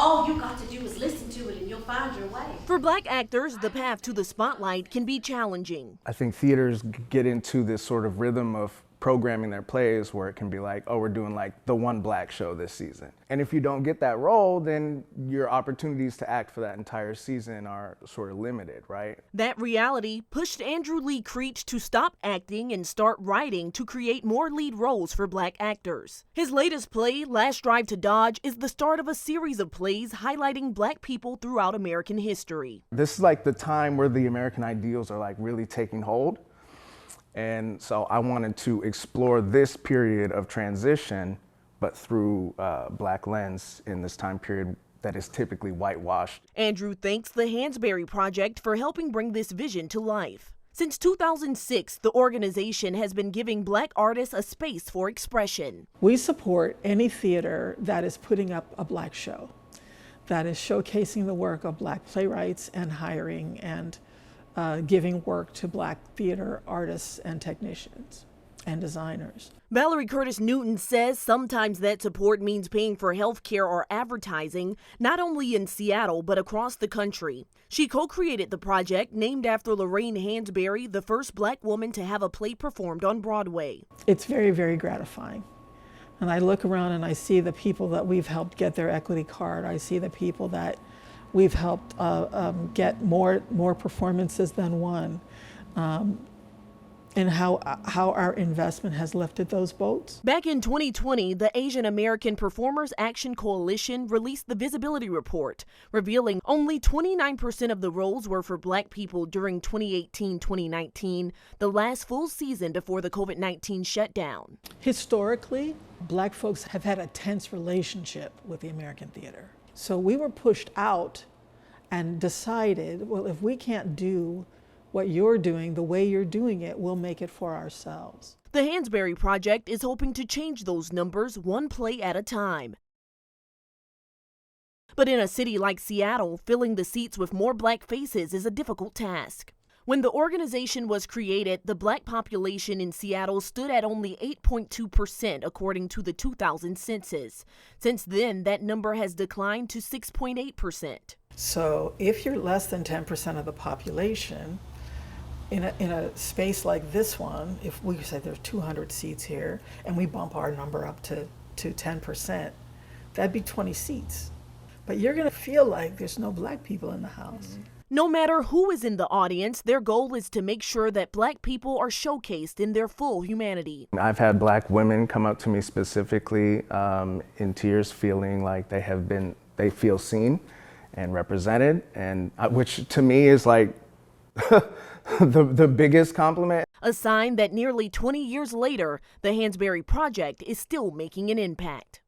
All you got to do is listen to it and you'll find your way. For Black actors, the path to the spotlight can be challenging. I think theaters get into this sort of rhythm of programming their plays where it can be like, oh, we're doing like the one Black show this season. And if you don't get that role, then your opportunities to act for that entire season are sort of limited, right? That reality pushed Andrew Lee Creech to stop acting and start writing to create more lead roles for Black actors. His latest play, Last Drive to Dodge, is the start of a series of plays highlighting Black people throughout American history. This is like the time where the American ideals are like really taking hold. And so I wanted to explore this period of transition, but through Black lens in this time period that is typically whitewashed. Andrew thanks the Hansberry Project for helping bring this vision to life. Since 2006, the organization has been giving Black artists a space for expression. We support any theater that is putting up a Black show, that is showcasing the work of Black playwrights and hiring and giving work to Black theater artists and technicians and designers. Valerie Curtis Newton says sometimes that support means paying for health care or advertising, not only in Seattle, but across the country. She co-created the project named after Lorraine Hansberry, the first Black woman to have a play performed on Broadway. It's very, very gratifying. And I look around and I see the people that we've helped get their equity card. I see the people that we've helped get more performances than one, and how our investment has lifted those boats. Back in 2020, the Asian American Performers Action Coalition released the Visibility Report, revealing only 29% of the roles were for Black people during 2018-2019, the last full season before the COVID-19 shutdown. Historically, Black folks have had a tense relationship with the American theater. So we were pushed out and decided, well, if we can't do what you're doing the way you're doing it, we'll make it for ourselves. The Hansberry Project is hoping to change those numbers one play at a time. But in a city like Seattle, filling the seats with more Black faces is a difficult task. When the organization was created, the Black population in Seattle stood at only 8.2% according to the 2000 census. Since then, that number has declined to 6.8%. So if you're less than 10% of the population, in a space like this one, if we say there's 200 seats here and we bump our number up to 10%, that'd be 20 seats. But you're gonna feel like there's no Black people in the house. No matter who is in the audience, their goal is to make sure that Black people are showcased in their full humanity. I've had Black women come up to me specifically in tears, feeling like they feel seen and represented, and which to me is like the biggest compliment. A sign that nearly 20 years later, the Hansberry Project is still making an impact.